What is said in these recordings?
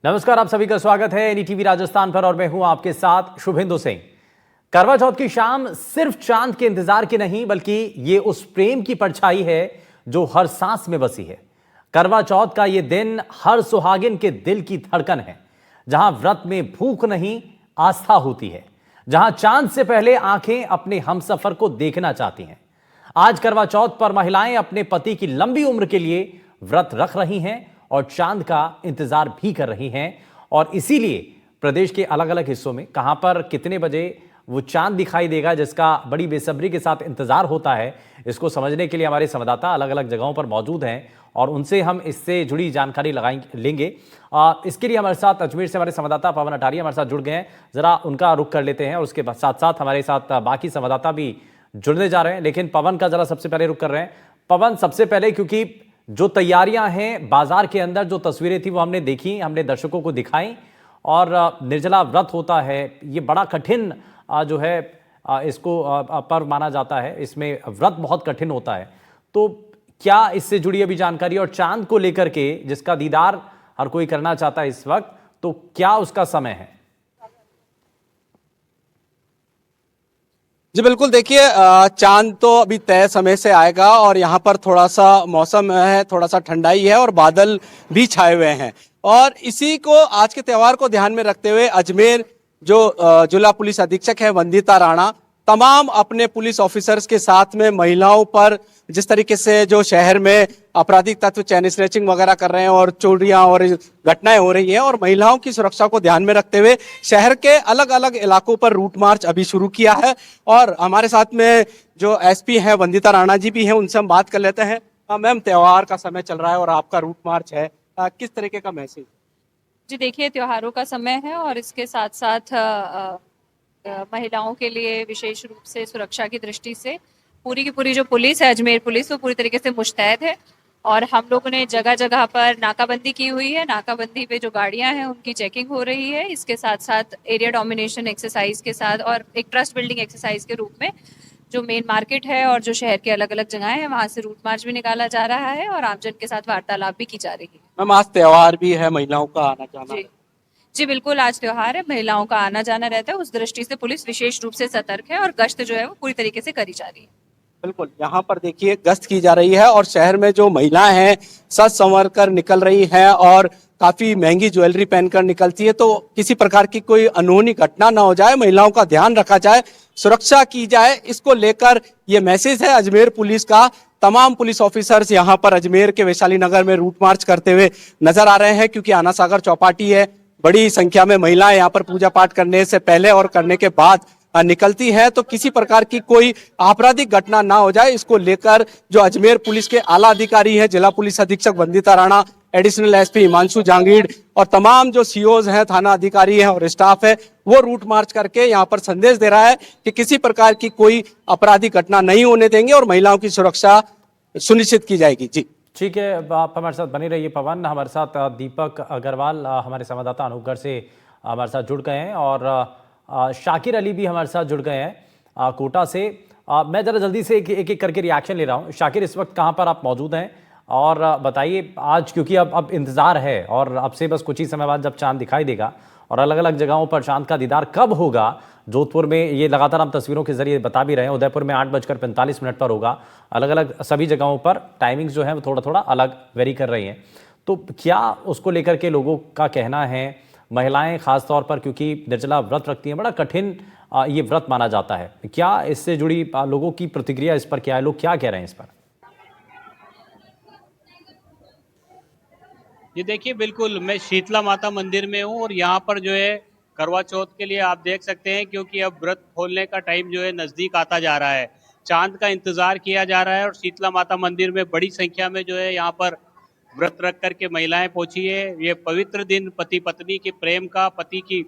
नमस्कार, आप सभी का स्वागत है एनडीटीवी राजस्थान पर और मैं हूं आपके साथ शुभेंदु सिंह। करवा चौथ की शाम सिर्फ चांद के इंतजार की नहीं बल्कि ये उस प्रेम की परछाई है जो हर सांस में बसी है। करवा चौथ का ये दिन हर सुहागिन के दिल की धड़कन है, जहां व्रत में भूख नहीं आस्था होती है, जहां चांद से पहले आंखें अपने हमसफर को देखना चाहती हैं। आज करवा चौथ पर महिलाएं अपने पति की लंबी उम्र के लिए व्रत रख रही हैं और चांद का इंतजार भी कर रही हैं। और इसीलिए प्रदेश के अलग अलग हिस्सों में कहां पर कितने बजे वो चांद दिखाई देगा, जिसका बड़ी बेसब्री के साथ इंतजार होता है, इसको समझने के लिए हमारे संवाददाता अलग अलग जगहों पर मौजूद हैं और उनसे हम इससे जुड़ी जानकारी लेंगे। इसके लिए हमारे साथ अजमेर से हमारे संवाददाता पवन अटारिया हमारे साथ जुड़ गए हैं। जरा उनका रुख कर लेते हैं और उसके साथ साथ हमारे साथ बाकी संवाददाता भी जुड़ने जा रहे हैं। लेकिन पवन का जरा सबसे पहले रुख कर रहे हैं। पवन, सबसे पहले क्योंकि जो तैयारियां हैं बाजार के अंदर, जो तस्वीरें थी वो हमने देखी, हमने दर्शकों को दिखाई और निर्जला व्रत होता है, ये बड़ा कठिन जो है इसको पर्व माना जाता है, इसमें व्रत बहुत कठिन होता है। तो क्या इससे जुड़ी अभी जानकारी और चांद को लेकर के जिसका दीदार हर कोई करना चाहता है इस वक्त, तो क्या उसका समय है? जी बिल्कुल, देखिए चांद तो अभी तय समय से आएगा और यहाँ पर थोड़ा सा मौसम है, थोड़ा सा ठंडाई है और बादल भी छाए हुए हैं। और इसी को आज के त्यौहार को ध्यान में रखते हुए अजमेर जो जिला पुलिस अधीक्षक है वंदिता राणा तमाम अपने पुलिस ऑफिसर्स के साथ में महिलाओं पर जिस तरीके से जो शहर में आपराधिक तत्व चैन स्नैचिंग वगैरह कर रहे हैं और चोरियां और घटनाएं हो रही हैं और महिलाओं की सुरक्षा को ध्यान में रखते हुए शहर के अलग अलग इलाकों पर रूट मार्च अभी शुरू किया है। और हमारे साथ में जो एसपी हैं वंदिता राणा जी भी हैं, उनसे हम बात कर लेते हैं। मैम, त्योहार का समय चल रहा है और आपका रूट मार्च है, किस तरीके का मैसेज? जी देखिए, त्योहारों का समय है और इसके साथ साथ महिलाओं के लिए विशेष रूप से सुरक्षा की दृष्टि से पूरी की पूरी जो पुलिस है, अजमेर पुलिस, वो पूरी तरीके से मुस्तैद है। और हम लोगों ने जगह जगह पर नाकाबंदी की हुई है। नाकाबंदी पे जो गाड़ियां हैं उनकी चेकिंग हो रही है। इसके साथ साथ एरिया डोमिनेशन एक्सरसाइज के साथ और एक ट्रस्ट बिल्डिंग एक्सरसाइज के रूप में जो मेन मार्केट है और जो शहर के अलग अलग जगह है वहां से रूट मार्च भी निकाला जा रहा है और आमजन के साथ वार्तालाप भी की जा रही है। मैम, आज त्योहार भी है, महिलाओं का आना जाना। जी जी बिल्कुल, आज त्योहार है, महिलाओं का आना जाना रहता है। उस दृष्टि से पुलिस विशेष रूप से सतर्क है और गश्त जो है वो पूरी तरीके से करी जा रही है। बिल्कुल, यहाँ पर देखिए गश्त की जा रही है और शहर में जो महिलाएं हैं सज संवर कर निकल रही हैं और काफी महंगी ज्वेलरी पहनकर निकलती है, तो किसी प्रकार की कोई अनहोनी घटना ना हो जाए, महिलाओं का ध्यान रखा जाए, सुरक्षा की जाए, इसको लेकर ये मैसेज है अजमेर पुलिस का। तमाम पुलिस ऑफिसर्स यहाँ पर अजमेर के वैशाली नगर में रूट मार्च करते हुए नजर आ रहे हैं, क्योंकि आना सागर चौपाटी है, बड़ी संख्या में महिलाएं यहाँ पर पूजा पाठ करने से पहले और करने के बाद निकलती है। तो किसी प्रकार की कोई आपराधिक घटना ना हो जाए, इसको लेकर जो अजमेर पुलिस के आला अधिकारी हैं, जिला पुलिस अधीक्षक वंदिता राणा, एडिशनल एसपी हिमांशु जांगीड़ और तमाम जो सीओज हैं, थाना अधिकारी हैं और स्टाफ है, वो रूट मार्च करके यहाँ पर संदेश दे रहा है कि किसी प्रकार की कोई आपराधिक घटना नहीं होने देंगे और महिलाओं की सुरक्षा सुनिश्चित की जाएगी। जी ठीक है, आप हमारे साथ बने रहिए। पवन, हमारे साथ दीपक अग्रवाल हमारे संवाददाता अनूपगढ़ से हमारे साथ जुड़ गए हैं और शाकिर अली भी हमारे साथ जुड़ गए हैं कोटा से। मैं ज़रा जल्दी से एक एक करके रिएक्शन ले रहा हूँ। शाकिर, इस वक्त कहाँ पर आप मौजूद हैं और बताइए आज, क्योंकि अब इंतज़ार है और अब से बस कुछ ही समय बाद जब चांद दिखाई देगा और अलग अलग जगहों पर चांद का दीदार कब होगा। जोधपुर में ये लगातार हम तस्वीरों के जरिए बता भी रहे हैं, उदयपुर में 8:45 पर होगा। अलग अलग सभी जगहों पर टाइमिंग्स जो है वो थोड़ा थोड़ा अलग वेरी कर रही हैं। तो क्या उसको लेकर के लोगों का कहना है? महिलाएं खास तौर पर क्योंकि निर्जला व्रत रखती हैं, बड़ा कठिन ये व्रत माना जाता है, क्या इससे जुड़ी लोगों की प्रतिक्रिया इस पर क्या है? लोग क्या कह रहे हैं इस पर? ये देखिए, बिल्कुल मैं शीतला माता मंदिर में हूँ और यहाँ पर जो है करवा चौथ के लिए आप देख सकते हैं, क्योंकि अब व्रत खोलने का टाइम जो है नज़दीक आता जा रहा है। चांद का इंतज़ार किया जा रहा है और शीतला माता मंदिर में बड़ी संख्या में जो है यहाँ पर व्रत रख करके महिलाएं पहुंची है। ये पवित्र दिन पति पत्नी के प्रेम का, पति की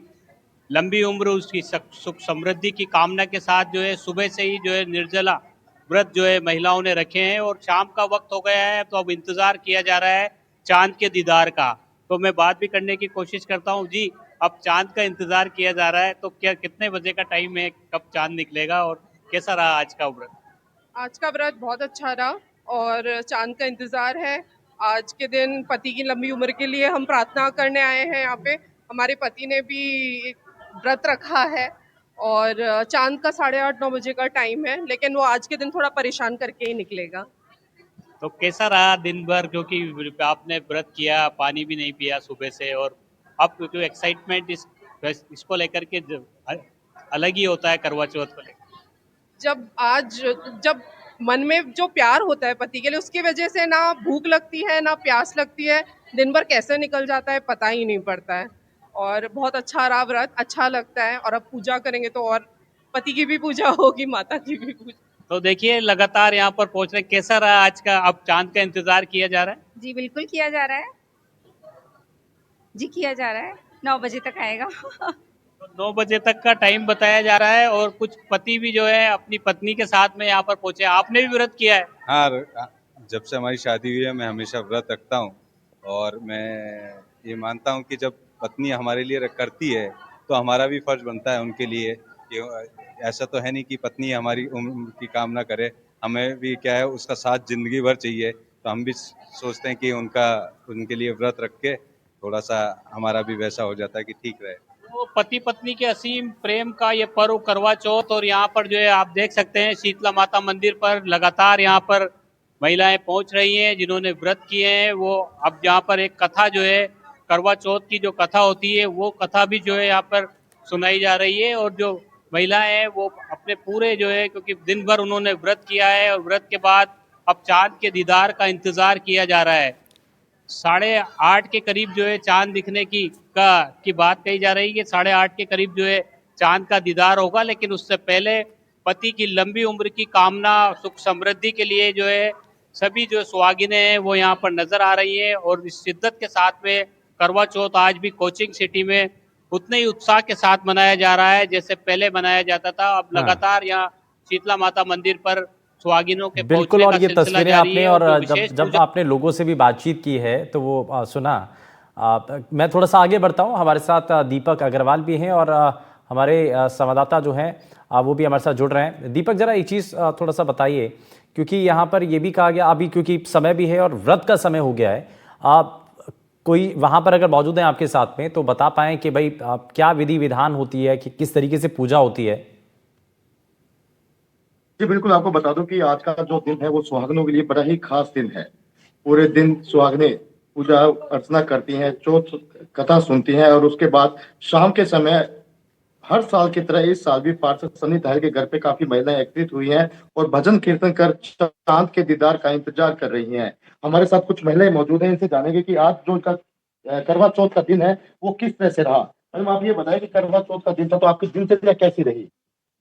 लंबी उम्र, उसकी सुख समृद्धि की कामना के साथ जो है सुबह से ही जो है निर्जला व्रत जो है महिलाओं ने रखे हैं और शाम का वक्त हो गया है, तो अब इंतजार किया जा रहा है चांद के दीदार का। तो मैं बात भी करने की कोशिश करता हूँ। जी, अब चांद का इंतजार किया जा रहा है, तो क्या कितने बजे का टाइम है, कब चांद निकलेगा और कैसा रहा आज का व्रत? आज का व्रत बहुत अच्छा रहा और चांद का इंतजार है आज के दिन पति की लंबी उम्र के लिए हम प्रार्थना करने आए हैं यहाँ पे। हमारे पति ने भी व्रत रखा है और चांद का 8:30-9 बजे का टाइम है, लेकिन वो आज के दिन थोड़ा परेशान करके ही निकलेगा। तो कैसा रहा दिन भर, क्योंकि आपने व्रत किया, पानी भी नहीं पिया सुबह से, और अब क्योंकि एक्साइटमेंट इसको लेकर के अलग ही होता है करवा चौथ को लेकर। जब मन में जो प्यार होता है पति के लिए, उसकी वजह से ना भूख लगती है ना प्यास लगती है, दिन भर कैसे निकल जाता है पता ही नहीं पड़ता है। और बहुत अच्छा रहा व्रत, अच्छा लगता है। और अब पूजा करेंगे तो और पति की भी पूजा होगी, माता की भी पूजा। तो देखिए लगातार यहाँ पर पहुंच रहे, कैसा रहा आज का? अब चांद का इंतजार किया जा रहा है? जी बिल्कुल किया जा रहा है। जी किया जा रहा है, 9 बजे तक आएगा। तो 9 बजे तक का टाइम बताया जा रहा है, और कुछ पति भी जो है अपनी पत्नी के साथ में यहाँ पर पहुंचे। आपने भी व्रत किया है? हाँ, जब से हमारी शादी हुई है मैं हमेशा व्रत रखता हूँ, और मैं ये मानता हूँ कि जब पत्नी हमारे लिए करती है तो हमारा भी फर्ज बनता है उनके लिए कि ऐसा तो है नहीं कि पत्नी हमारी उम्र की कामना करे, हमें भी क्या है उसका साथ जिंदगी भर चाहिए। तो हम भी सोचते हैं कि उनके लिए व्रत रख के थोड़ा सा हमारा भी वैसा हो जाता है कि ठीक रहे। तो पति पत्नी के असीम प्रेम का ये पर्व करवा चौथ, और यहाँ पर जो है आप देख सकते हैं शीतला माता मंदिर पर लगातार यहाँ पर महिलाएं पहुंच रही हैं जिन्होंने व्रत किए हैं। वो अब यहाँ पर एक कथा जो है करवा चौथ की जो कथा होती है वो कथा भी जो है यहाँ पर सुनाई जा रही है, और जो महिलाएं हैं वो अपने पूरे जो है, क्योंकि दिन भर उन्होंने व्रत किया है, और व्रत के बाद अब चांद के दीदार का इंतजार किया जा रहा है। 8:30 के करीब जो है चांद दिखने की बात कही जा रही है। 8:30 के करीब जो है चांद का दीदार होगा, लेकिन उससे पहले पति की लंबी उम्र की कामना, सुख समृद्धि के लिए जो है सभी जो सुहागिनें हैं वो यहाँ पर नजर आ रही है। और इस शिद्दत के साथ में करवा चौथ आज भी कोचिंग सिटी में उतने ही उत्साह के साथ मनाया जा रहा है जैसे पहले मनाया जाता था। अब लगातार यहाँ शीतला माता मंदिर पर सुहागिनों के बिल्कुल, पहुंचने और का ये सिलसिला तस्वीरें जारी आपने, है, और जो जब विशेष जब पूजा आपने लोगों से भी बातचीत की है तो वो सुना। मैं थोड़ा सा आगे बढ़ता हूँ। हमारे साथ दीपक अग्रवाल भी हैं, और हमारे संवाददाता जो हैं वो भी हमारे साथ जुड़ रहे हैं। दीपक, जरा एक चीज़ थोड़ा सा बताइए, क्योंकि यहाँ पर ये भी कहा गया अभी, क्योंकि समय भी है और व्रत का समय हो गया है, आप कोई वहाँ पर अगर मौजूद हैं आपके साथ में तो बता पाएं कि भाई क्या विधि विधान होती है, कि किस तरीके से पूजा होती है? जी बिल्कुल, आपको बता दूं कि आज का जो दिन है वो सुहागनों के लिए बड़ा ही खास दिन है। पूरे दिन सुहागनें पूजा अर्चना करती हैं, चौथ कथा सुनती हैं, और उसके बाद शाम के समय हर साल की तरह इस साल भी पार्षद सनी दहल के घर पे काफी महिलाएं एकत्रित हुई हैं और भजन कीर्तन कर चांद के दीदार का इंतजार कर रही हैं। हमारे साथ कुछ महिलाएं मौजूद हैं, इनसे जानेंगे कि आज जो इनका करवा चौथ का दिन है वो किस तरह से रहा। मैडम, आप ये बताएं कि करवा चौथ का दिन था तो आपकी दिनचर्या कैसी रही?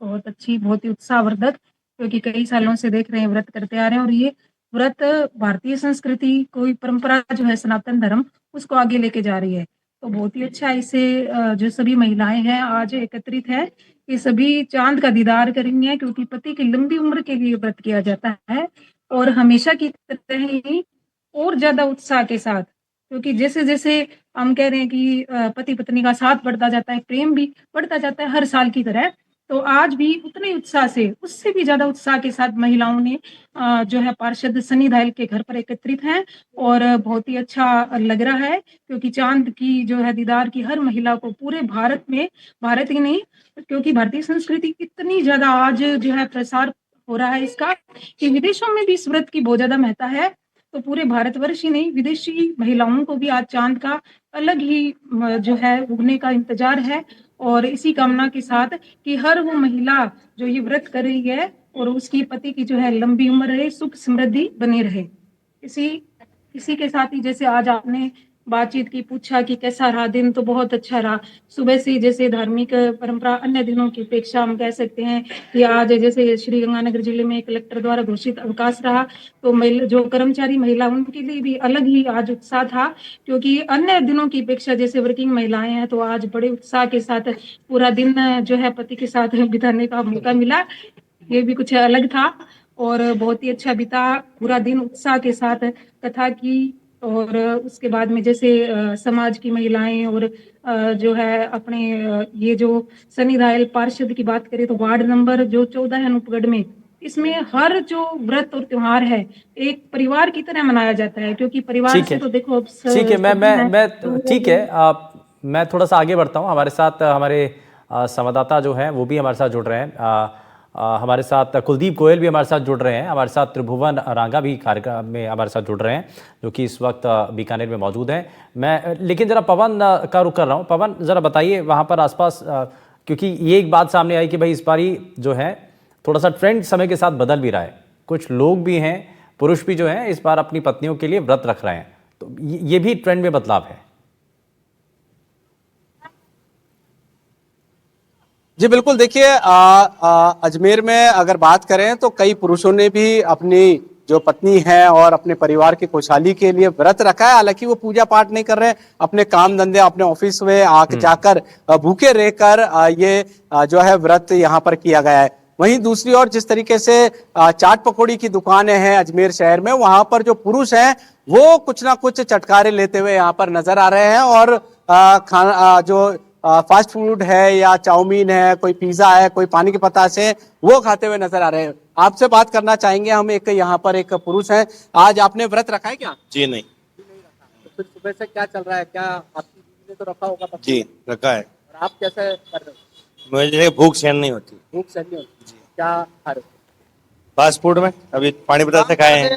बहुत अच्छी, बहुत ही उत्साहवर्धक, क्योंकि कई सालों से देख रहे हैं व्रत करते आ रहे हैं, और ये व्रत भारतीय संस्कृति, कोई परंपरा जो है सनातन धर्म, उसको आगे लेके जा रही है। तो बहुत ही अच्छा इसे जो सभी महिलाएं हैं आज एकत्रित है, ये सभी चांद का दीदार करेंगी हैं, क्योंकि पति की लंबी उम्र के लिए व्रत किया जाता है। और हमेशा की तरह ही और ज्यादा उत्साह के साथ, क्योंकि जैसे जैसे हम कह रहे हैं कि पति पत्नी का साथ बढ़ता जाता है, प्रेम भी बढ़ता जाता है हर साल की तरह, तो आज भी उतने उत्साह से, उससे भी ज्यादा उत्साह के साथ महिलाओं ने जो है पार्षद सनी दहल के घर पर एकत्रित हैं। और बहुत ही अच्छा लग रहा है, क्योंकि चांद की जो है दीदार की हर महिला को पूरे भारत में, भारत ही नहीं, क्योंकि भारतीय संस्कृति इतनी ज्यादा आज जो है प्रसार हो रहा है इसका, कि विदेशों में भी इस व्रत की बहुत ज्यादा महत्ता है। तो पूरे भारतवर्ष ही नहीं, विदेशी महिलाओं को भी आज चांद का अलग ही जो है उगने का इंतजार है। और इसी कामना के साथ कि हर वो महिला जो ये व्रत कर रही है और उसकी पति की जो है लंबी उम्र रहे, सुख समृद्धि बनी रहे। इसी के साथ ही जैसे आज आपने बातचीत की, पूछा कि कैसा रहा दिन, तो बहुत अच्छा रहा। सुबह से जैसे धार्मिक परंपरा अन्य दिनों की अपेक्षा हम कह सकते हैं कि आज जैसे श्री गंगानगर जिले में कलेक्टर द्वारा घोषित अवकाश रहा, तो जो कर्मचारी महिला उनके लिए भी अलग ही आज उत्साह था, क्योंकि अन्य दिनों की अपेक्षा जैसे वर्किंग महिलाएं हैं तो आज बड़े उत्साह के साथ पूरा दिन जो है पति के साथ बिताने का मौका मिला। ये भी कुछ अलग था और बहुत ही अच्छा बीता पूरा दिन उत्साह के साथ कथा की। और उसके बाद में जैसे समाज की महिलाएं और जो है अपने ये जो सनी दहल पार्षद की बात करें तो वार्ड नंबर जो 14 है अनूपगढ़ में, इसमें हर जो व्रत और त्योहार है एक परिवार की तरह मनाया जाता है, क्योंकि परिवार ठीक से है, तो देखो अब ठीक है। मैं तो ठीक है। मैं थोड़ा सा आगे बढ़ता हूँ। हमारे साथ हमारे संवाददाता जो हैं वो भी हमारे साथ जुड़ रहे हैं। हमारे साथ कुलदीप गोयल भी हमारे साथ जुड़ रहे हैं। हमारे साथ त्रिभुवन रांगा भी कार्यक्रम में हमारे साथ जुड़ रहे हैं, जो कि इस वक्त बीकानेर में मौजूद हैं। मैं लेकिन ज़रा पवन का रुख कर रहा हूँ। पवन, ज़रा बताइए वहाँ पर आसपास, क्योंकि ये एक बात सामने आई कि भाई इस बारी जो है थोड़ा सा ट्रेंड समय के साथ बदल भी रहा है। कुछ लोग भी हैं, पुरुष भी जो हैं, इस बार अपनी पत्नियों के लिए व्रत रख रहे हैं, तो ये भी ट्रेंड में बदलाव है। जी बिल्कुल, देखिए अजमेर में अगर बात करें तो कई पुरुषों ने भी अपनी जो पत्नी है और अपने परिवार की खुशहाली के लिए व्रत रखा है। हालांकि वो पूजा पाठ नहीं कर रहे, अपने काम धंधे अपने ऑफिस में आके जाकर भूखे रहकर ये जो है व्रत यहाँ पर किया गया है। वहीं दूसरी ओर जिस तरीके से चाट पकौड़ी की दुकानें हैं अजमेर शहर में, वहां पर जो पुरुष हैं वो कुछ ना कुछ चटकारे लेते हुए यहाँ पर नजर आ रहे हैं और खाना जो फास्ट फूड है या चाउमीन है, कोई पिज्जा है, कोई पानी के पतासे है, वो खाते हुए नजर आ रहे हैं। आपसे बात करना चाहेंगे हम। एक यहाँ पर एक पुरुष है, आज आपने व्रत रखा है क्या? जी नहीं। तो फिर सुबह से क्या चल रहा है? क्या आपकी बीवी ने तो रखा होगा? जी रखा है। और आप कैसे कर रहे हो? मुझे भूख सहन नहीं होती। भूख सहन नहीं होती? क्या खा रहे हो? फास्ट फूड में अभी पानी बतासे खाए हैं,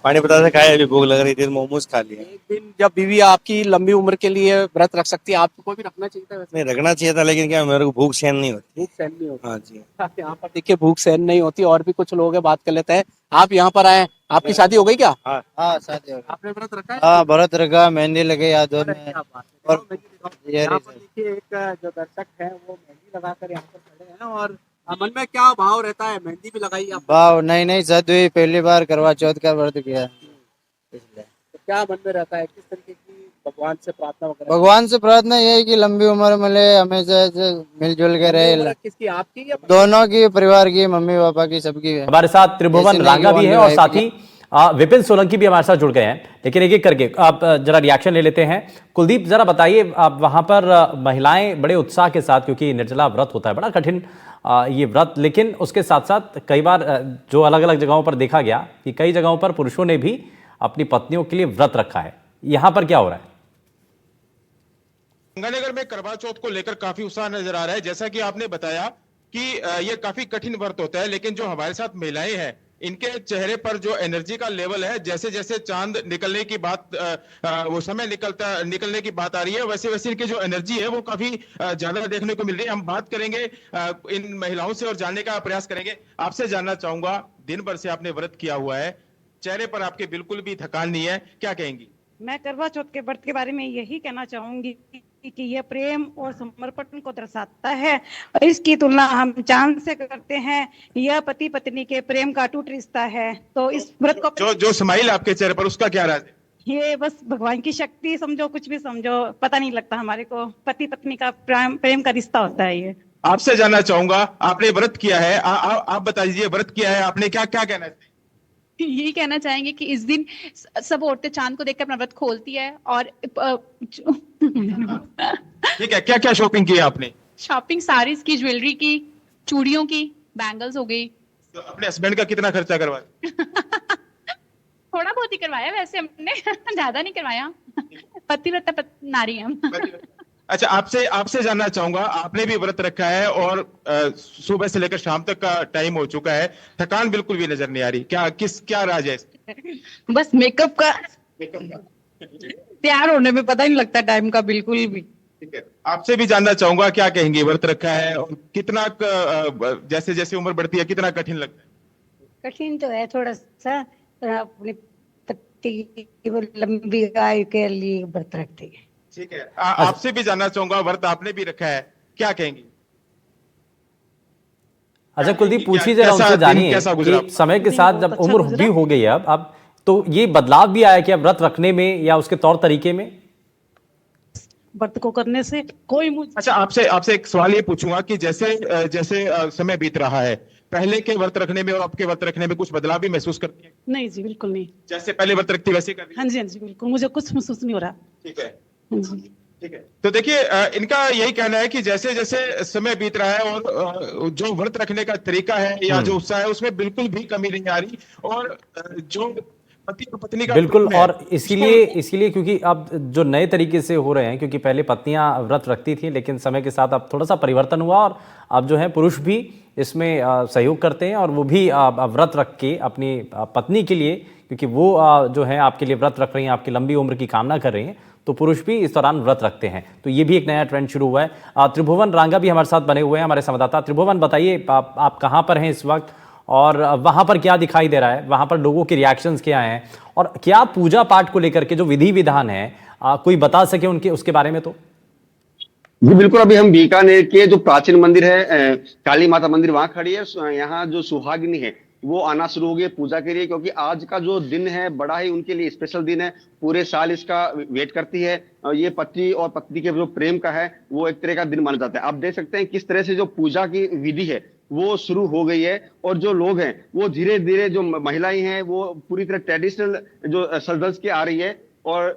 पानी बतासे खाए, अभी भूख लग रही थी, मोमोज खा लिए। एक दिन जब बीवी आपकी लंबी उम्र के लिए व्रत रख सकती है, आपको भी रखना चाहिए था? वैसे नहीं रखना चाहिए था, लेकिन क्या मेरे को भूख सहन नहीं होती। भूख सहन नहीं होती। हाँ जी। यहाँ पर देखिए भूख सहन नहीं होती। और भी कुछ लोग हैं, बात कर लेते हैं। आप यहाँ पर आए, आपकी शादी हो गई क्या? हाँ शादी हो गई। आपने व्रत रखा है? हाँ व्रत रखा, मेहंदी लगे याद में। और यहाँ पर देखिए एक जो दर्शक है वो मेहंदी लगाकर यहाँ पर खड़े हैं, और मन में क्या भाव रहता है? मेहंदी भी लगाई आपने? भाव नहीं शादी हुई, पहली बार करवा चौथ का व्रत किया। तो क्या मन में रहता है? किस तरीके की भगवान से प्रार्थना वगैरह? भगवान से प्रार्थना ये है कि लंबी उम्र मिले, हमेशा मिलजुल के रहे। किसकी, आपकी या दोनों की, परिवार की, मम्मी पापा की, सबकी है। हमारे साथ त्रिभुवन रांगा भी है और साथ ही विपिन सोलंकी भी हमारे साथ जुड़ गए हैं। लेकिन एक एक करके आप जरा रिएक्शन ले लेते हैं। कुलदीप, जरा बताइए, आप वहां पर महिलाएं बड़े उत्साह के साथ, क्योंकि निर्जला व्रत होता है, बड़ा कठिन ये व्रत, लेकिन उसके साथ साथ कई बार जो अलग अलग जगहों पर देखा गया कि कई जगहों पर पुरुषों ने भी अपनी पत्नियों के लिए व्रत रखा है। यहां पर क्या हो रहा है? गंगानगर में करवा चौथ को लेकर काफी उत्साह नजर आ रहा है। जैसा कि आपने बताया कि ये काफी कठिन व्रत होता है, लेकिन जो हमारे साथ महिलाएं हैं, इनके चेहरे पर जो एनर्जी का लेवल है, जैसे जैसे चांद निकलने की बात, वो समय निकलने की बात आ रही है, वैसे वैसे इनकी जो एनर्जी है वो काफी ज्यादा देखने को मिल रही है। हम बात करेंगे इन महिलाओं से और जानने का प्रयास करेंगे। आपसे जानना चाहूंगा, दिन भर से आपने व्रत किया हुआ है, चेहरे पर आपके बिल्कुल भी थकान नहीं है, क्या कहेंगी? मैं करवा चौथ के व्रत के बारे में यही कहना चाहूंगी कि यह प्रेम और समर्पण को दर्शाता है, और इसकी तुलना हम चांद से करते हैं। यह पति पत्नी के प्रेम का अटूट रिश्ता है। तो इस व्रत को जो स्माइल आपके चेहरे पर, उसका क्या राज है? ये बस भगवान की शक्ति समझो, कुछ भी समझो, पता नहीं लगता हमारे को। पति पत्नी का प्रेम का रिश्ता होता है ये। आपसे जानना चाहूंगा, आपने व्रत किया है, आप बता दीजिए, व्रत किया है आपने, क्या क्या कहना चाहिए? यही कहना चाहेंगे कि इस दिन सब औरतें चांद को देखकर अपना व्रत खोलती है। और ठीक है, क्या क्या शॉपिंग की है आपने? शॉपिंग साड़ीज की, ज्वेलरी की, चूड़ियों की, बैंगल्स हो गई। तो अपने हस्बैंड का कितना खर्चा करवाया? थोड़ा बहुत ही करवाया, वैसे हमने ज्यादा नहीं करवाया। पतिव्रता नारी हम। अच्छा, आपसे जानना चाहूंगा, आपने भी व्रत रखा है और सुबह से लेकर शाम तक का टाइम हो चुका है, थकान बिल्कुल भी नजर नहीं आ रही, क्या राज है? बस मेकअप का तैयार होने में पता ही नहीं लगता टाइम का, बिल्कुल भी। ठीक है, आपसे भी जानना चाहूंगा, क्या कहेंगे? व्रत रखा है और कितना जैसे जैसे उम्र बढ़ती है कितना कठिन लगता है? कठिन तो है थोड़ा सा, अपने पति की लंबी आयु के लिए व्रत रखते हैं। ठीक है, आपसे भी जानना चाहूंगा, व्रत आपने भी रखा है, क्या कहेंगे? अच्छा कुलदीप, पूछिए जरा उनसे, जानिए कि समय के साथ जब उम्र भी हो गई है अब तो ये बदलाव भी आया क्या व्रत रखने में या उसके तौर तरीके में? व्रत को करने से कोई अच्छा, आपसे एक सवाल ये पूछूंगा कि जैसे जैसे समय बीत रहा है, पहले के व्रत रखने में और आपके व्रत रखने में कुछ बदलाव भी महसूस करती है? नहीं जी, बिल्कुल नहीं। जैसे पहले व्रत रखती वैसे कर रही? हाँ जी, मुझे कुछ महसूस नहीं हो रहा। ठीक है। हाँ जी। ठीक है, तो देखिए इनका यही कहना है कि जैसे जैसे समय बीत रहा है और जो व्रत रखने का तरीका है या जो उत्साह है उसमें बिल्कुल भी कमी नहीं आ रही, और जो पति और पत्नी का बिल्कुल। प्रेम है, और इसीलिए क्योंकि अब जो नए तरीके से हो रहे हैं, क्योंकि पहले पत्नियां व्रत रखती थी लेकिन समय के साथ अब थोड़ा सा परिवर्तन हुआ और अब जो है पुरुष भी इसमें सहयोग करते हैं और वो भी व्रत रख के अपनी पत्नी के लिए, क्योंकि वो जो है आपके लिए व्रत रख रही हैं, आपकी लंबी उम्र की कामना कर रही हैं, तो पुरुष भी इस दौरान व्रत रखते हैं। तो ये भी एक नया ट्रेंड शुरू हुआ है। त्रिभुवन रांगा भी हमारे साथ बने हुए हैं, हमारे संवाददाता। त्रिभुवन, बताइए आप कहाँ पर हैं इस वक्त और वहाँ पर क्या दिखाई दे रहा है, वहाँ पर लोगों के रिएक्शंस क्या हैं और क्या पूजा पाठ को लेकर के जो विधि विधान है कोई बता सके उनके उसके बारे में? तो जी बिल्कुल, अभी हम बीकानेर के जो प्राचीन मंदिर है काली माता मंदिर, वहां खड़ी है। यहाँ जो सुहागिनी है वो आना शुरू हो गई पूजा के लिए, क्योंकि आज का जो दिन है बड़ा ही उनके लिए स्पेशल दिन है। पूरे साल इसका वेट करती है। ये पति और पत्नी के जो प्रेम का है वो एक तरह का दिन माना जाता है। आप देख सकते हैं किस तरह से जो पूजा की विधि है वो शुरू हो गई है और जो लोग हैं वो धीरे धीरे, जो महिलाएं हैं वो पूरी तरह ट्रेडिशनल जो सज के आ रही है और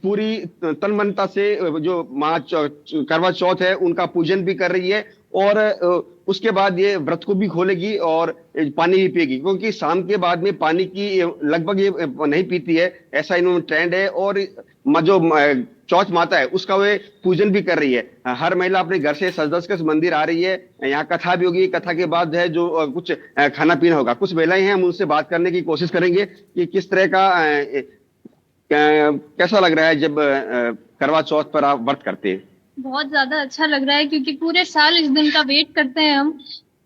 पूरी तन मनता से जो माँ करवा चौथ है उनका पूजन भी कर रही है और उसके बाद ये व्रत को भी खोलेगी और पानी भी पिएगी, क्योंकि शाम के बाद में पानी की लगभग ये नहीं पीती है, ऐसा इन्होंने ट्रेंड है। और जो चौथ माता है उसका वे पूजन भी कर रही है। हर महिला अपने घर से सज के मंदिर आ रही है। यहाँ कथा भी होगी, कथा के बाद है जो कुछ खाना पीना होगा। कुछ महिलाएं हैं, हम उनसे बात करने की कोशिश करेंगे कि किस तरह का कैसा लग रहा है जब करवा चौथ पर आप व्रत करते हैं। बहुत ज्यादा अच्छा लग रहा है, क्योंकि पूरे साल इस दिन का वेट करते हैं हम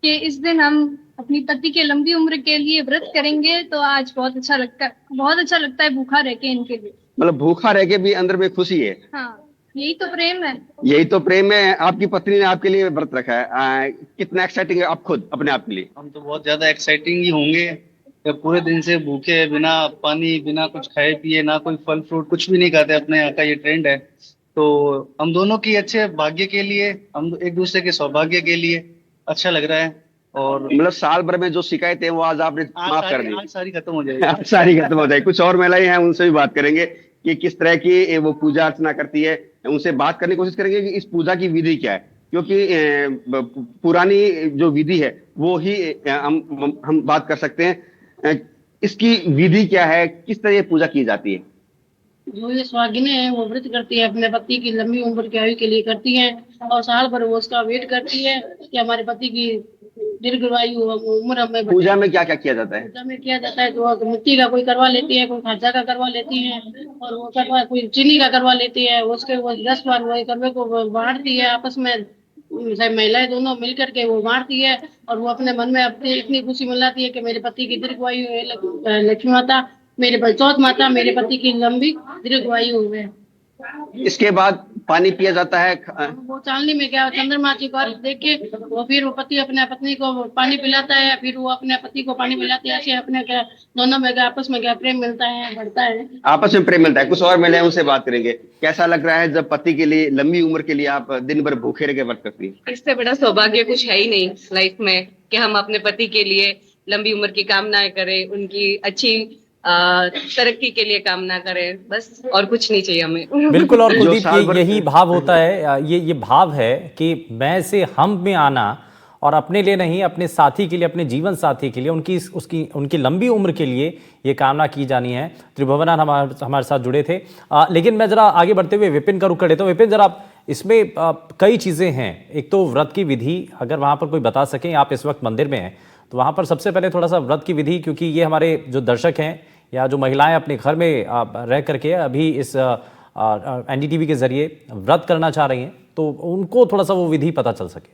कि इस दिन हम अपनी पति के लंबी उम्र के लिए व्रत करेंगे। तो आज बहुत अच्छा लगता है भूखा रह के इनके लिए। मतलब भूखा रह के भी अंदर में खुशी है। हाँ, यही तो प्रेम है। यही तो प्रेम है। आपकी पत्नी ने आपके लिए व्रत रखा है, कितना एक्साइटिंग है आप खुद अपने आप के लिए? हम तो बहुत ज्यादा एक्साइटिंग ही होंगे। पूरे दिन से भूखे, बिना पानी, बिना कुछ खाए पिए, ना कोई फल फ्रूट, कुछ भी नहीं खाते। अपने यहाँ का ये ट्रेंड है। तो हम दोनों की अच्छे भाग्य के लिए, हम एक दूसरे के सौभाग्य के लिए अच्छा लग रहा है। और मतलब साल भर में जो शिकायतें वो आज आपने माफ कर दी, आज सारी खत्म हो जाएगी। आज सारी खत्म हो जाएगी। कुछ और महिलाएं हैं, उनसे भी बात करेंगे कि किस तरह की वो पूजा अर्चना करती है। उनसे बात करने की कोशिश करेंगे कि इस पूजा की विधि क्या है, क्योंकि पुरानी जो विधि है वो ही हम बात कर सकते हैं। इसकी विधि क्या है, किस तरह ये पूजा की जाती है? जो ये सुहागिनें हैं वो व्रत करती है, अपने पति की लंबी उम्र की आयु के लिए करती हैं और साल भर वो उसका वेट करती है कि हमारे पति की दीर्घायु उम्र हमें। पूजा में क्या क्या किया जाता है? पूजा में किया जाता है तो मिट्टी का कोई करवा लेती है, कोई खाजा का करवा लेती है और वो कोई चीनी का करवा लेती है। उसके वो 10 बार वो करवे को बांटती है आपस में, महिलाएं दोनों मिलकर के वो बांटती है और वो अपने मन में अपनी इतनी खुशी मिलाती है कि मेरे पति की दीर्घायु है, लक्ष्मी माता, मेरे चौथ माता मेरे पति की लंबी दीर्घायु हुए। इसके बाद पानी पिया जाता है। वो चांदनी में क्या चंद्रमा की बारिश देख के वो फिर वो पति अपने पत्नी को पानी पिलाता है, फिर वो अपने पति को पानी पिलाती है। ऐसे अपने क्या दोनों में आपस में क्या प्रेम मिलता है, बढ़ता है, आपस में प्रेम मिलता है। कुछ और महिलाएं उनसे बात करेंगे, कैसा लग रहा है जब पति के लिए लंबी उम्र के लिए आप दिन भर भूखे रह के व्रत करती है? इससे बड़ा सौभाग्य कुछ है ही नहीं लाइफ में कि हम अपने पति के लिए लंबी उम्र की कामनाएं करें, उनकी अच्छी तरक्की के लिए कामना करें, बस और कुछ नहीं चाहिए हमें। बिल्कुल। और कुलदीप, यही भाव होता है, ये भाव है कि मैं से हम में आना और अपने लिए नहीं, अपने साथी के लिए, अपने जीवन साथी के लिए, उनकी लंबी उम्र के लिए ये कामना की जानी है। त्रिभुवनान हमारे साथ जुड़े थे। लेकिन मैं जरा आगे बढ़ते हुए विपिन का रुख कर लेता हूँ। विपिन, जरा इसमें कई चीज़ें हैं। एक तो व्रत की विधि, अगर वहाँ पर कोई बता सकें, आप इस वक्त मंदिर में हैं तो वहाँ पर सबसे पहले थोड़ा सा व्रत की विधि, क्योंकि ये हमारे जो दर्शक हैं या जो महिलाएं अपने घर में रह करके अभी इस एनडीटीवी के जरिए व्रत करना चाह रही हैं, तो उनको थोड़ा सा वो विधि पता चल सके।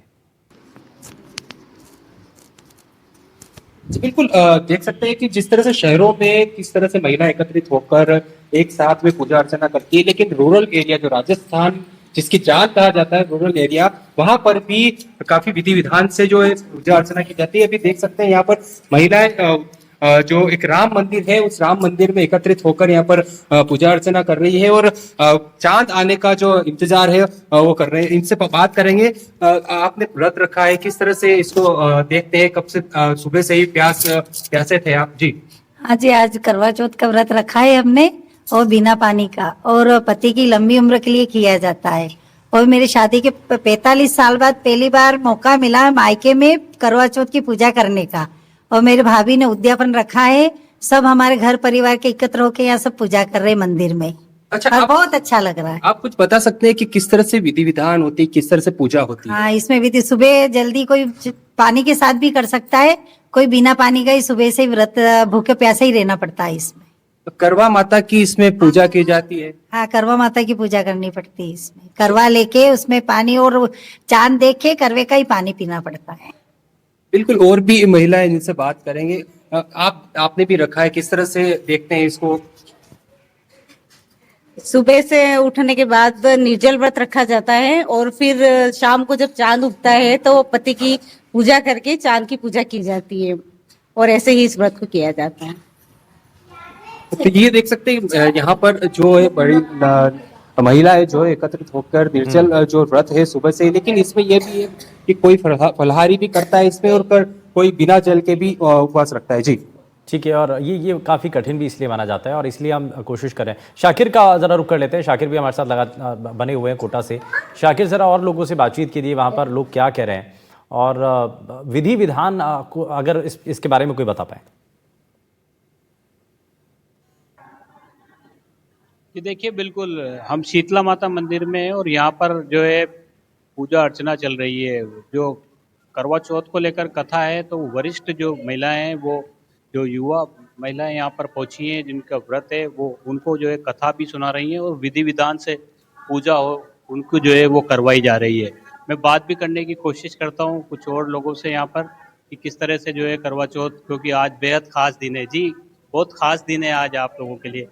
जी बिल्कुल, देख सकते हैं कि जिस तरह से शहरों में किस तरह से महिला एकत्रित होकर एक साथ में पूजा अर्चना करती है, लेकिन रूरल एरिया जो राजस्थान जिसकी जान कहा जाता है, रूरल एरिया, वहां पर भी काफी विधि विधान से जो है पूजा अर्चना की जाती है। अभी देख सकते हैं यहाँ पर महिलाएं जो एक राम मंदिर है उस राम मंदिर में एकत्रित होकर यहाँ पर पूजा अर्चना कर रही है और चांद आने का जो इंतजार है वो कर रहे हैं। इनसे बात करेंगे। आपने व्रत रखा है, किस तरह से इसको देखते हैं? कब से सुबह से ही प्यासे थे आप? जी हाँ जी, आज करवा चौथ का व्रत रखा है हमने और बिना पानी का, और पति की लंबी उम्र के लिए किया जाता है। और मेरी शादी के 45 साल बाद पहली बार मौका मिला मायके में करवा चौथ की पूजा करने का, और मेरे भाभी ने उद्यापन रखा है, सब हमारे घर परिवार के एकत्र होके यहाँ सब पूजा कर रहे हैं मंदिर में। अच्छा, और बहुत अच्छा लग रहा है। आप कुछ बता सकते हैं कि किस तरह से विधि विधान होती है, किस तरह से पूजा होती है? हाँ, इसमें भी सुबह जल्दी कोई पानी के साथ भी कर सकता है, कोई बिना पानी का ही सुबह से व्रत भूखे प्यासे ही रहना पड़ता है इसमें। तो करवा माता की इसमें पूजा की जाती है? हाँ, करवा माता की पूजा करनी पड़ती है इसमें। करवा लेके उसमें पानी और चांद देख के करवे का ही पानी पीना पड़ता है। बिल्कुल, और भी महिलाएं जिनसे बात करेंगे। आपने भी रखा है, किस तरह से देखते हैं इसको? सुबह से उठने के बाद निर्जल व्रत रखा जाता है और फिर शाम को जब चांद उगता है तो पति की पूजा करके चांद की पूजा की जाती है, और ऐसे ही इस व्रत को किया जाता है। तो ये देख सकते हैं यहाँ पर जो है बड़ी महिलाएं जो है एकत्रित होकर निर्जल जो व्रत है सुबह से, लेकिन इसमें यह भी है कि कोई फलाहारी भी करता है इसमें, और कोई बिना जल के भी उपवास रखता है। जी ठीक है, और ये काफ़ी कठिन भी इसलिए माना जाता है, और इसलिए हम कोशिश करें। शाकिर का ज़रा रुक कर लेते हैं। शाकिर भी हमारे साथ बने हुए हैं कोटा से। शाकिर, ज़रा और लोगों से बातचीत कीजिए, वहाँ पर लोग क्या कह रहे हैं, और विधि विधान को अगर इसके बारे में कोई बता पाए। ये देखिए, बिल्कुल हम शीतला माता मंदिर में हैं और यहाँ पर जो है पूजा अर्चना चल रही है। जो करवा चौथ को लेकर कथा है, तो वरिष्ठ जो महिलाएं हैं, वो जो युवा महिलाएं यहाँ पर पहुंची हैं जिनका व्रत है, वो उनको जो है कथा भी सुना रही हैं और विधि विधान से पूजा हो उनको जो है वो करवाई जा रही है। मैं बात भी करने की कोशिश करता हूँ कुछ और लोगों से यहाँ पर कि किस तरह से जो है करवा चौथ, क्योंकि आज बेहद खास दिन है। जी, बहुत खास दिन है आज आप लोगों के लिए।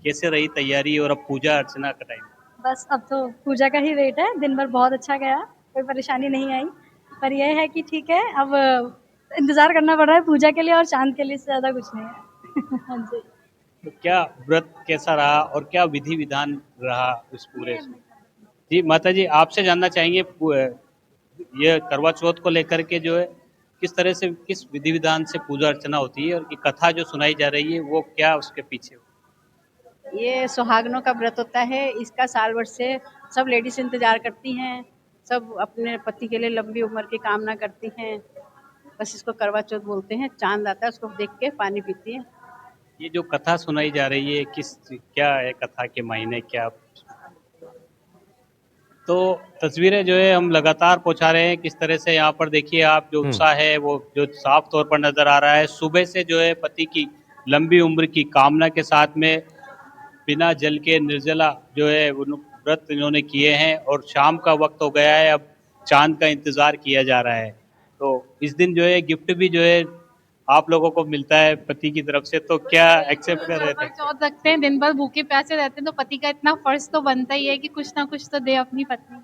कैसे रही तैयारी और अब पूजा अर्चना का टाइम? बस अब तो पूजा का ही वेट है। दिन भर बहुत अच्छा गया, कोई परेशानी नहीं आई, पर यह है कि ठीक है, अब इंतजार करना पड़ रहा है पूजा के लिए, और चांद के लिए से ज्यादा कुछ नहीं है। हाँ जी। तो क्या व्रत कैसा रहा और क्या विधि विधान रहा उस पूरे? जी माता जी, आपसे जानना चाहेंगे ये करवा चौथ को लेकर के जो है किस तरह से, किस विधि विधान से पूजा अर्चना होती है, और की कथा जो सुनाई जा रही है वो क्या उसके पीछे? ये सुहागनों का व्रत होता है। इसका साल भर से सब लेडीज इंतजार करती हैं, सब अपने पति के लिए लंबी उम्र की कामना करती हैं। बस इसको करवा चौथ बोलते हैं। चांद आता है, उसको देख के पानी पीती है। ये जो कथा सुनाई जा रही है, क्या है कथा के महीने क्या? तो तस्वीरें जो है हम लगातार पहुंचा रहे हैं। किस तरह से यहाँ पर देखिए आप, जो उत्साह है वो जो साफ तौर पर नजर आ रहा है। सुबह से जो है पति की लंबी उम्र की कामना के साथ में बिना जल के निर्जला जो है व्रत इन्होंने किए हैं, और शाम का वक्त हो गया है, अब चांद का इंतजार किया जा रहा है। तो इस दिन जो है गिफ्ट भी जो है आप लोगों को मिलता है पति की तरफ से, तो क्या एक्सेप्ट कर रहे थे? चौथ रखते हैं, दिन भर भूखे प्यासे रहते हैं, तो पति का इतना फर्ज तो बनता ही है कि कुछ ना कुछ तो दे अपनी पत्नी।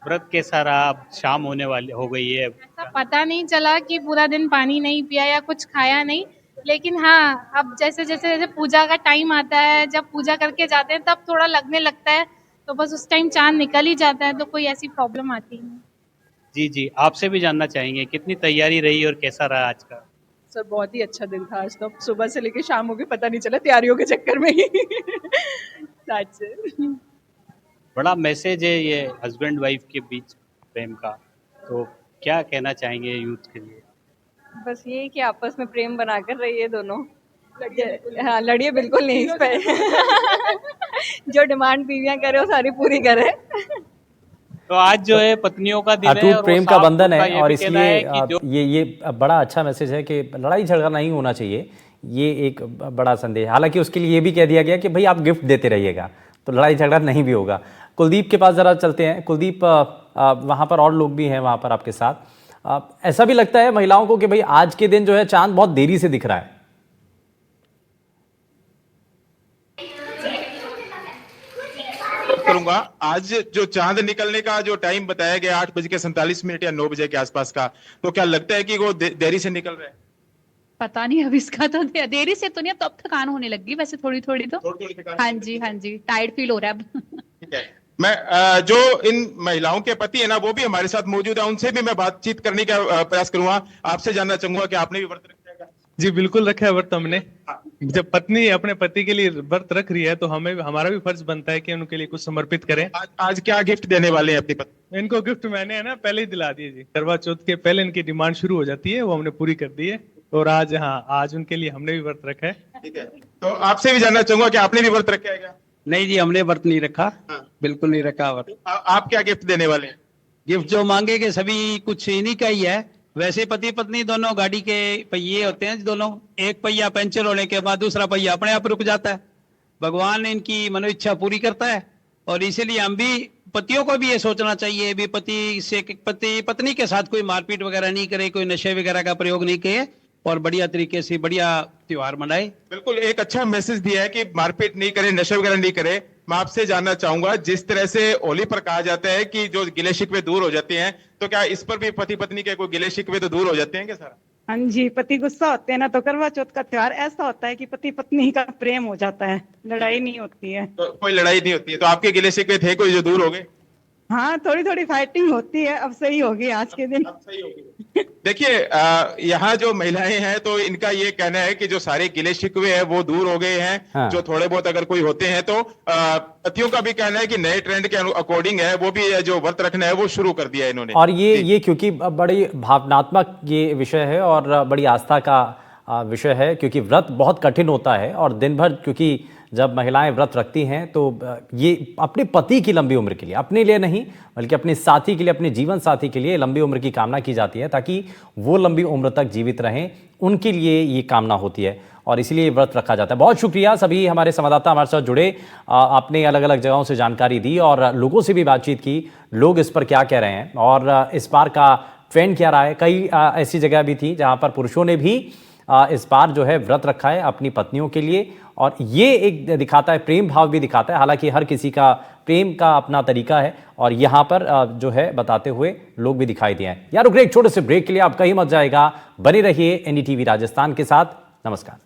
व्रत कैसा रहा? अब शाम होने वाली हो गई है। ऐसा पता नहीं चला कि पूरा दिन पानी नहीं पिया या कुछ खाया नहीं, लेकिन हाँ, अब जैसे जैसे जैसे पूजा का टाइम आता है, जब पूजा करके जाते हैं तब थोड़ा लगने लगता है, तो बस उस टाइम चांद निकल ही जाता है, तो कोई ऐसी प्रॉब्लम आती नहीं। जी जी, आपसे भी जानना चाहेंगे कितनी तैयारी रही और कैसा रहा आज का? सर बहुत ही अच्छा दिन था आज तो, सुबह से लेके शाम हो गई, पता नहीं चला तैयारियों के चक्कर में ही। That's it. बड़ा मैसेज है ये हस्बैंड वाइफ के बीच प्रेम का, तो क्या कहना चाहेंगे यूथ के लिए? बस ये कि आपस में प्रेम बनाकर रहिए दोनों। हाँ, लड़िए बिल्कुल नहीं इस पे। जो डिमांड बीवियां करे वो सारी पूरी करे। तो आज जो है पत्नियों का दिन है, अटूट और प्रेम का बंधन है, ये और भी कहना है कि इसलिए ये बड़ा अच्छा मैसेज है कि लड़ाई झगड़ा नहीं होना चाहिए। ये एक बड़ा संदेश, हालांकि उसके लिए ये भी कह दिया गया कि भाई आप गिफ्ट देते रहिएगा, तो लड़ाई झगड़ा नहीं भी होगा। कुलदीप के पास जरा चलते हैं। कुलदीप, वहाँ पर और लोग भी हैं वहाँ पर आपके साथ। ऐसा भी लगता है महिलाओं को कि भाई आज के दिन जो है चांद बहुत देरी से दिख रहा है। करूंगा, आज जो चांद निकलने का जो टाइम बताया गया 8:47 या 9 बजे के आसपास का, तो क्या लगता है कि वो देरी से निकल रहा है? पता नहीं, अब इसका तो देरी से तो नहीं, तो अब थकान होने लगी वैसे थोड़ी थोड़ी तो। हाँ जी, हाँ जी, टायर्ड फील हो रहा है अब। ठीक है, मैं जो इन महिलाओं के पति है ना, वो भी हमारे साथ मौजूद है, उनसे भी मैं बातचीत करने का प्रयास करूंगा। आपसे जानना चाहूंगा कि आपने भी व्रत रखा है? जी बिल्कुल रखा है व्रत हमने। जब पत्नी अपने पति के लिए व्रत रख रही है तो हमें हमारा भी फर्ज बनता है कि उनके लिए कुछ समर्पित करें। आज क्या गिफ्ट देने वाले हैं अपनी पत्नी? इनको गिफ्ट मैंने है ना पहले ही दिला दिए जी। करवा चौथ के पहले इनकी डिमांड शुरू हो जाती है, वो हमने पूरी कर दी है। और आज आज उनके लिए हमने भी व्रत रखा है। ठीक है, तो आपसे भी जानना चाहूंगा कि आपने भी व्रत रखा है क्या? नहीं जी, हमने व्रत नहीं रखा। बिल्कुल नहीं रखा व्रत। आप क्या गिफ्ट देने वाले हैं? गिफ्ट जो मांगेंगे सभी कुछ इन्हीं का ही है। वैसे पति पत्नी दोनों गाड़ी के पहिए होते हैं दोनों, एक पहिया पंचर होने के बाद दूसरा पहिया अपने आप रुक जाता है। भगवान इनकी मनोइच्छा पूरी करता है और इसीलिए हम भी पतियों को भी ये सोचना चाहिए भी पति पत्नी के साथ कोई मारपीट वगैरह नहीं करे, कोई नशे वगैरह का प्रयोग नहीं करे और बढ़िया तरीके से बढ़िया त्योहार मनाए। बिल्कुल एक अच्छा मैसेज दिया है कि मारपीट नहीं करे, नशे वगैरह नहीं करे। मैं आपसे जानना चाहूंगा, जिस तरह से होली पर कहा जाता है कि जो गिले शिकवे दूर हो जाते हैं, तो क्या इस पर भी पति पत्नी के कोई गिले शिकवे तो दूर हो जाते हैं क्या सर? हाँ जी, पति गुस्सा होते हैं ना तो करवा चौथ का त्योहार ऐसा होता है कि पति पत्नी का प्रेम हो जाता है, लड़ाई नहीं होती है। तो कोई लड़ाई नहीं होती है। तो आपके गिले शिकवे थे कोई जो दूर हो गए? हाँ, थोड़ी थोड़ी फाइटिंग होती है, अब सही होगी आज के दिन। देखिए यहाँ जो महिलाएं हैं तो इनका ये कहना है कि जो सारे गिले शिकवे हैं वो दूर हो गए हैं। हाँ। जो थोड़े बहुत अगर कोई होते हैं तो पतियों का भी कहना है कि नए ट्रेंड के अकॉर्डिंग है वो भी जो व्रत रखना है वो शुरू कर दिया है इन्होंने। और ये क्योंकि बड़ी भावनात्मक ये विषय है और बड़ी आस्था का विषय है, क्योंकि व्रत बहुत कठिन होता है और दिन भर क्योंकि जब महिलाएं व्रत रखती हैं तो ये अपने पति की लंबी उम्र के लिए, अपने लिए नहीं बल्कि अपने साथी के लिए, अपने जीवन साथी के लिए लंबी उम्र की कामना की जाती है ताकि वो लंबी उम्र तक जीवित रहें, उनके लिए ये कामना होती है और इसीलिए व्रत रखा जाता है। बहुत शुक्रिया सभी हमारे संवाददाता हमारे साथ जुड़े, आपने अलग अलग जगहों से जानकारी दी और लोगों से भी बातचीत की, लोग इस पर क्या कह रहे हैं और इस बार का ट्रेंड क्या रहा है। कई ऐसी जगह भी थी जहाँ पर पुरुषों ने भी इस बार जो है व्रत रखा है अपनी पत्नियों के लिए और ये एक दिखाता है, प्रेम भाव भी दिखाता है। हालांकि हर किसी का प्रेम का अपना तरीका है और यहाँ पर जो है बताते हुए लोग भी दिखाई दिए हैं। यार रुक रहे एक छोटे से ब्रेक के लिए, आपका ही मत जाएगा, बने रहिए NDTV राजस्थान के साथ। नमस्कार।